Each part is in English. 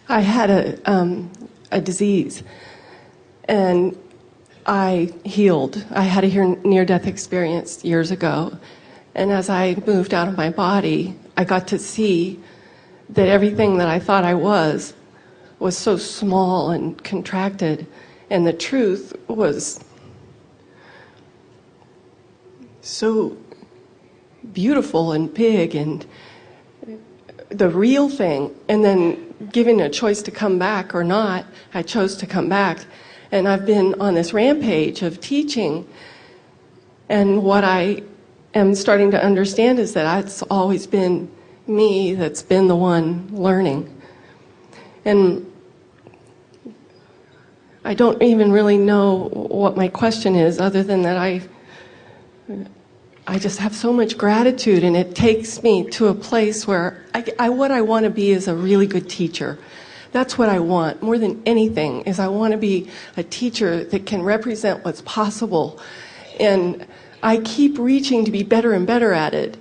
I had a disease, and I healed. I had a near-death experience years ago, and as I moved out of my body, I got to see that everything that I thought I was so small and contracted, and the truth was so beautiful and big and the real thing. And then given a choice to come back or not, I chose to come back. And I've been on this rampage of teaching, and what I am starting to understand is that it's always been me that's been the one learning. And I don't even really know what my question is, other than that I just have so much gratitude, and it takes me to a place where what I want to be is a really good teacher. That's what I want more than anything, is I want to be a teacher that can represent what's possible. And I keep reaching to be better and better at it.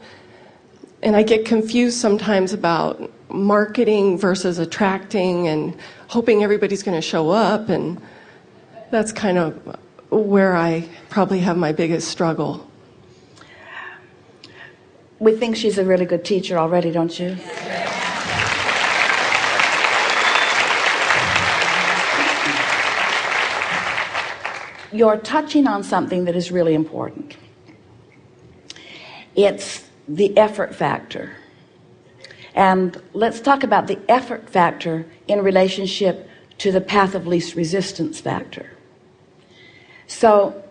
And I get confused sometimes about marketing versus attracting and hoping everybody's going to show up. And that's kind of where I probably have my biggest struggle. We think she's a really good teacher already, don't you? You're touching on something that is really important. It's the effort factor. And let's talk about the effort factor in relationship to the path of least resistance factor. So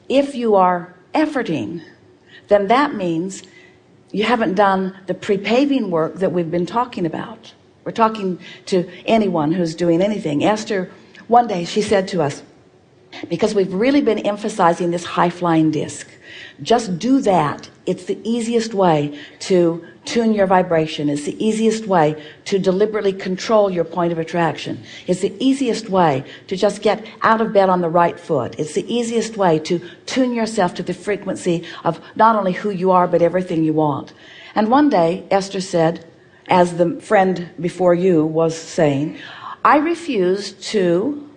if you are efforting, then that means you haven't done the pre-paving work that we've been talking about. We're talking to anyone who's doing anything. Esther, one day she said to us, because we've really been emphasizing this high-flying disc, just do that. It's the easiest way to tune your vibration. It's the easiest way to deliberately control your point of attraction. It's the easiest way to just get out of bed on the right foot. It's the easiest way to tune yourself to the frequency of not only who you are, but everything you want. And one day Esther said, as the friend before you was saying, I refuse to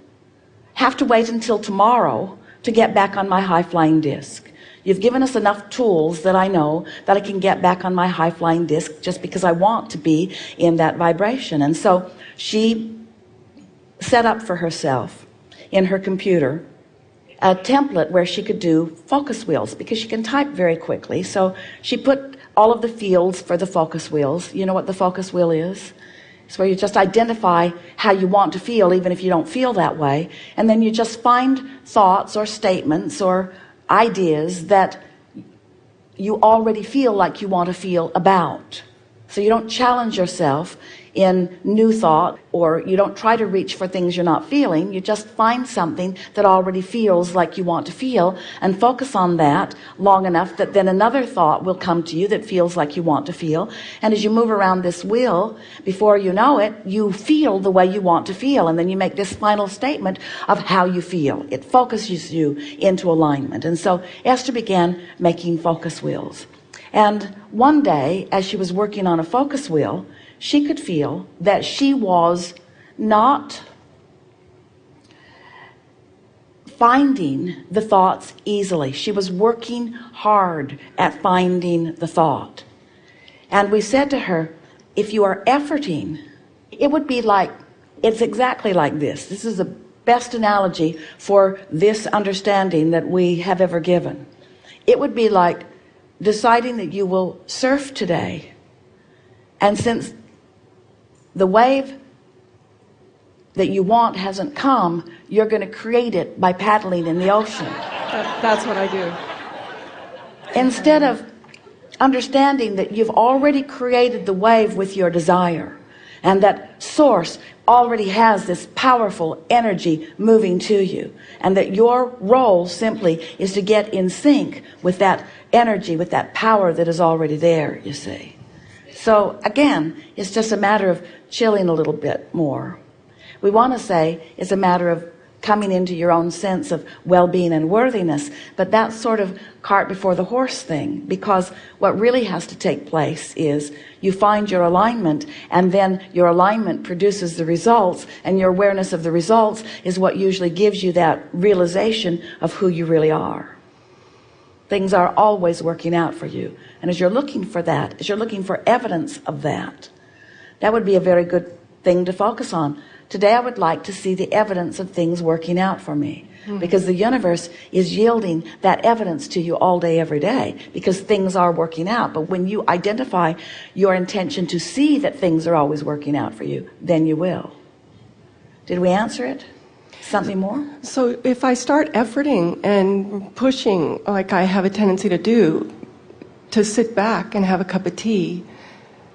have to wait until tomorrow to get back on my high-flying disc. You've given us enough tools that I know that I can get back on my high-flying disc just because I want to be in that vibration. And so she set up for herself in her computer a template where she could do focus wheels, because she can type very quickly. So she put all of the fields for the focus wheels. You know what the focus wheel is? It's where you just identify how you want to feel, even if you don't feel that way. And then you just find thoughts or statements or ideas that you already feel like you want to feel about. So you don't challenge yourself in new thought, or you don't try to reach for things you're not feeling. You just find something that already feels like you want to feel and focus on that long enough that then another thought will come to you that feels like you want to feel. And as you move around this wheel, before you know it, you feel the way you want to feel, and then you make this final statement of how you feel. It focuses you into alignment. And so Esther began making focus wheels. And one day, as she was working on a focus wheel, she could feel that she was not finding the thoughts easily. She was working hard at finding the thought. And we said to her, if you are efforting, it would be like, it's exactly like this. This is the best analogy for this understanding that we have ever given. It would be like deciding that you will surf today, and since the wave that you want hasn't come, you're going to create it by paddling in the ocean. That's what I do. Instead of understanding that you've already created the wave with your desire, and that source already has this powerful energy moving to you, and that your role simply is to get in sync with that energy, with that power that is already there, you see. So again, it's just a matter of chilling a little bit more. We want to say it's a matter of coming into your own sense of well-being and worthiness. But that's sort of cart before the horse thing, because what really has to take place is you find your alignment, and then your alignment produces the results, and your awareness of the results is what usually gives you that realization of who you really are. Things are always working out for you, and as you're looking for that, as you're looking for evidence of that, that would be a very good thing to focus on. Today I would like to see the evidence of things working out for me, because the universe is yielding that evidence to you all day, every day, because things are working out. But when you identify your intention to see that things are always working out for you, then you will. Did we answer it? Something more? So if I start efforting and pushing, like I have a tendency to do, to sit back and have a cup of tea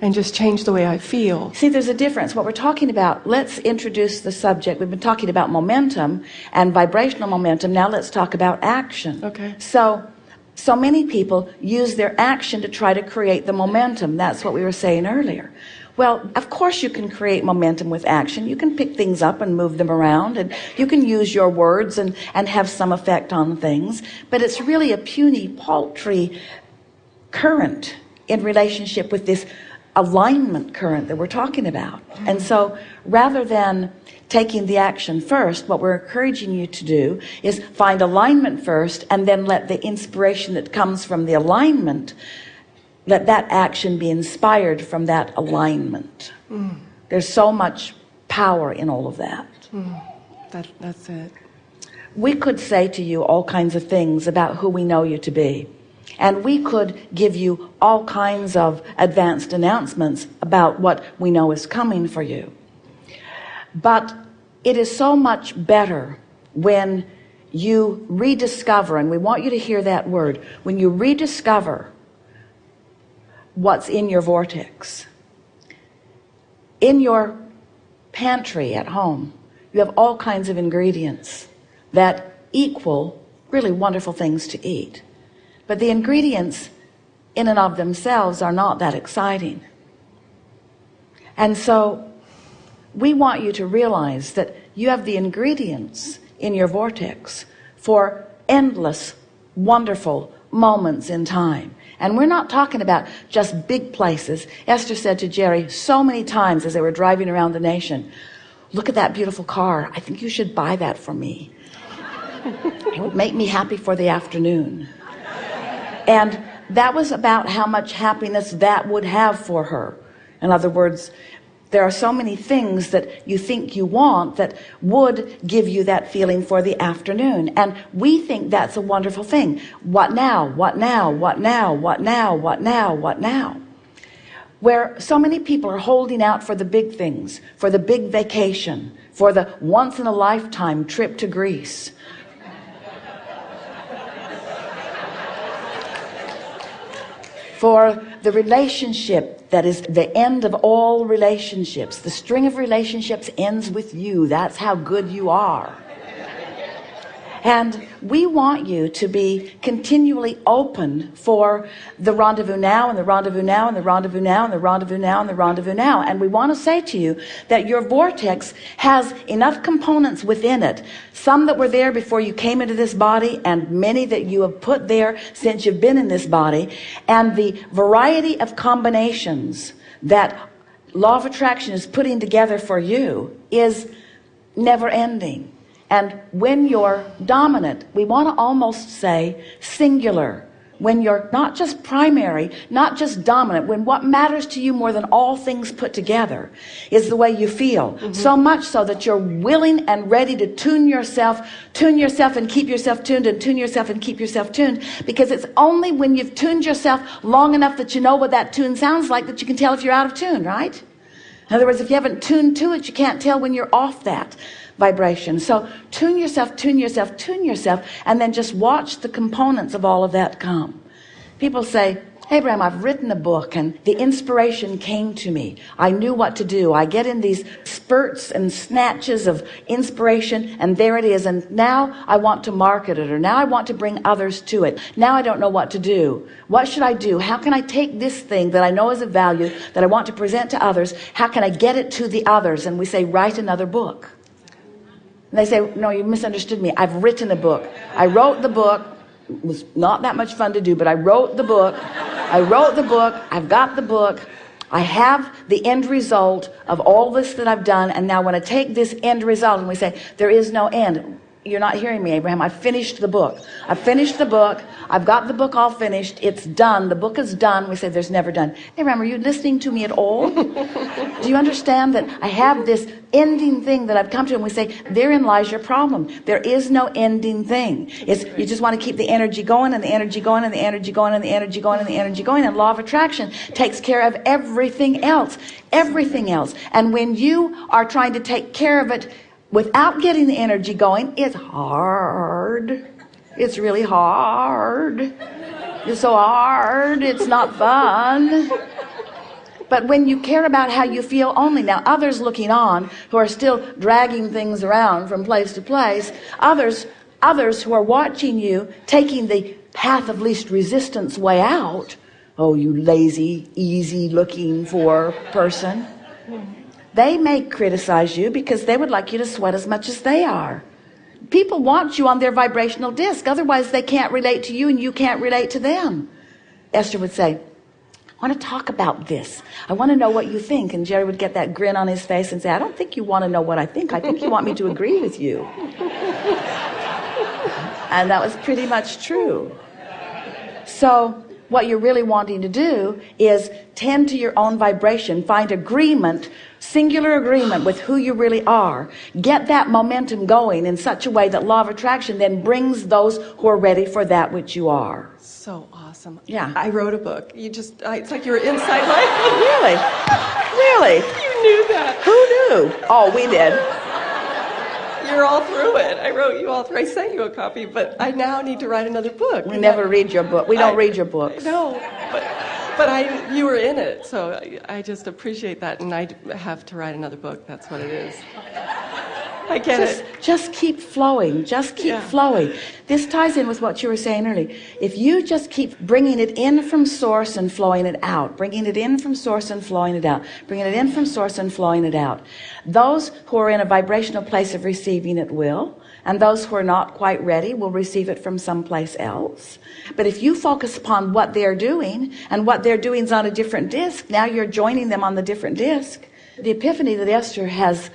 and just change the way I feel. See, there's a difference. What we're talking about, let's introduce the subject. We've been talking about momentum and vibrational momentum. Now let's talk about action. Okay. So many people use their action to try to create the momentum. That's what we were saying earlier. Well, of course you can create momentum with action. You can pick things up and move them around, and you can use your words and have some effect on things. But it's really a puny, paltry current in relationship with this alignment current that we're talking about. And so rather than taking the action first, what we're encouraging you to do is find alignment first, and then let the inspiration that comes from the alignment, let that action be inspired from that alignment. There's so much power in all of that. That's it. We could say to you all kinds of things about who we know you to be. And we could give you all kinds of advanced announcements about what we know is coming for you. But it is so much better when you rediscover, and we want you to hear that word, when you rediscover what's in your vortex. In your pantry at home, you have all kinds of ingredients that equal really wonderful things to eat. But the ingredients in and of themselves are not that exciting. And so we want you to realize that you have the ingredients in your vortex for endless, wonderful moments in time. And we're not talking about just big places. Esther said to Jerry so many times as they were driving around the nation, "Look at that beautiful car. I think you should buy that for me. It would make me happy for the afternoon." And that was about how much happiness that would have for her. In other words, there are so many things that you think you want that would give you that feeling for the afternoon. And we think that's a wonderful thing. What now? What now? What now? What now? What now? What now? Where so many people are holding out for the big things, for the big vacation, for the once-in-a-lifetime trip to Greece, for the relationship that is the end of all relationships. The string of relationships ends with you. That's how good you are. And we want you to be continually open for the rendezvous now, and the rendezvous now, and the rendezvous now, and the rendezvous now, and the rendezvous now. And we want to say to you that your vortex has enough components within it, some that were there before you came into this body, and many that you have put there since you've been in this body. And the variety of combinations that law of attraction is putting together for you is never ending. And when you're dominant, we want to almost say singular. When you're not just primary, not just dominant, when what matters to you more than all things put together is the way you feel. So much so that you're willing and ready to tune yourself and keep yourself tuned, and tune yourself and keep yourself tuned. Because it's only when you've tuned yourself long enough that you know what that tune sounds like that you can tell if you're out of tune, right? In other words, if you haven't tuned to it, you can't tell when you're off that vibration. So tune yourself, tune yourself, tune yourself, and then just watch the components of all of that come. People say, "Hey, Bram, I've written a book and the inspiration came to me. I knew what to do. I get in these spurts and snatches of inspiration, and there it is. And now I want to market it, or now I want to bring others to it. Now I don't know what to do. What should I do? How can I take this thing that I know is of value, that I want to present to others? How can I get it to the others?" And we say, write another book. And they say, no, you misunderstood me. I've written a book. I wrote the book. It was not that much fun to do, but I wrote the book. I've got the book. I have the end result of all this that I've done, and now when I take this end result and we say there is no end, you're not hearing me, Abraham. I finished the book. I finished the book. I've got the book all finished. It's done. The book is done. We say there's never done. Abraham, are you listening to me at all? Do you understand that I have this ending thing that I've come to? And we say therein lies your problem. There is no ending thing. It's you just want to keep the energy going and the energy going and the energy going and the energy going and the energy going. And law of attraction takes care of everything else. Everything else. And when you are trying to take care of it without getting the energy going, it's hard. It's really hard. It's so hard. It's not fun. But when you care about how you feel only, now others looking on who are still dragging things around from place to place, others who are watching you taking the path of least resistance way out, oh, you lazy, easy looking for person, they may criticize you because they would like you to sweat as much as they are. People want you on their vibrational disc. Otherwise, they can't relate to you and you can't relate to them. Esther would say, I want to talk about this. I want to know what you think. And Jerry would get that grin on his face and say, I don't think you want to know what I think. I think you want me to agree with you. And that was pretty much true. So what you're really wanting to do is tend to your own vibration, find agreement, singular agreement with who you really are. Get that momentum going in such a way that law of attraction then brings those who are ready for that which you are. So awesome. Yeah. I wrote a book. It's like you were inside my head. Really? Really? You knew that. Who knew? Oh, we did. You're all through it. I wrote you all through. I sent you a copy, but I now need to write another book. We never read your book. We don't read your books. No, but you were in it, so I just appreciate that, and I have to write another book. That's what it is. I get it. Just keep flowing. Just keep flowing. This ties in with what you were saying earlier. If you just keep bringing it in from source and flowing it out, bringing it in from source and flowing it out, bringing it in from source and flowing it out, those who are in a vibrational place of receiving it will, and those who are not quite ready will receive it from someplace else. But if you focus upon what they're doing, and what they're doing is on a different disc, now you're joining them on the different disc. The epiphany that Esther has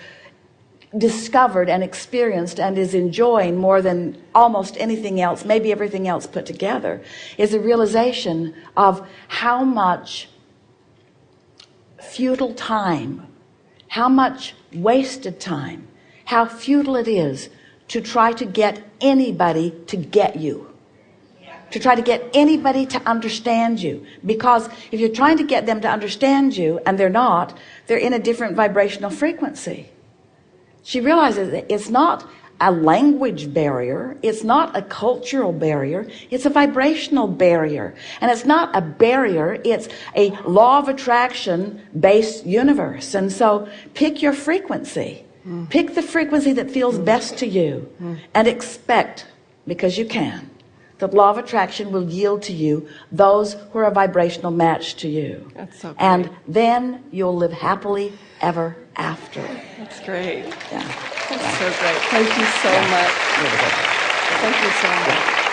discovered and experienced and is enjoying more than almost anything else, maybe everything else put together, is a realization of how much futile time, how much wasted time, how futile it is to try to get anybody to get you, to try to get anybody to understand you. Because if you're trying to get them to understand you and they're not, they're in a different vibrational frequency. She realizes that it's not a language barrier, it's not a cultural barrier, it's a vibrational barrier. And it's not a barrier, it's a law of attraction based universe. And so pick your frequency. Pick the frequency that feels best to you, and expect, because you can, that law of attraction will yield to you those who are a vibrational match to you. That's so great. And then you'll live happily ever after. That's great. Yeah. That's so great. Thank you so much. Really good. Thank you so much.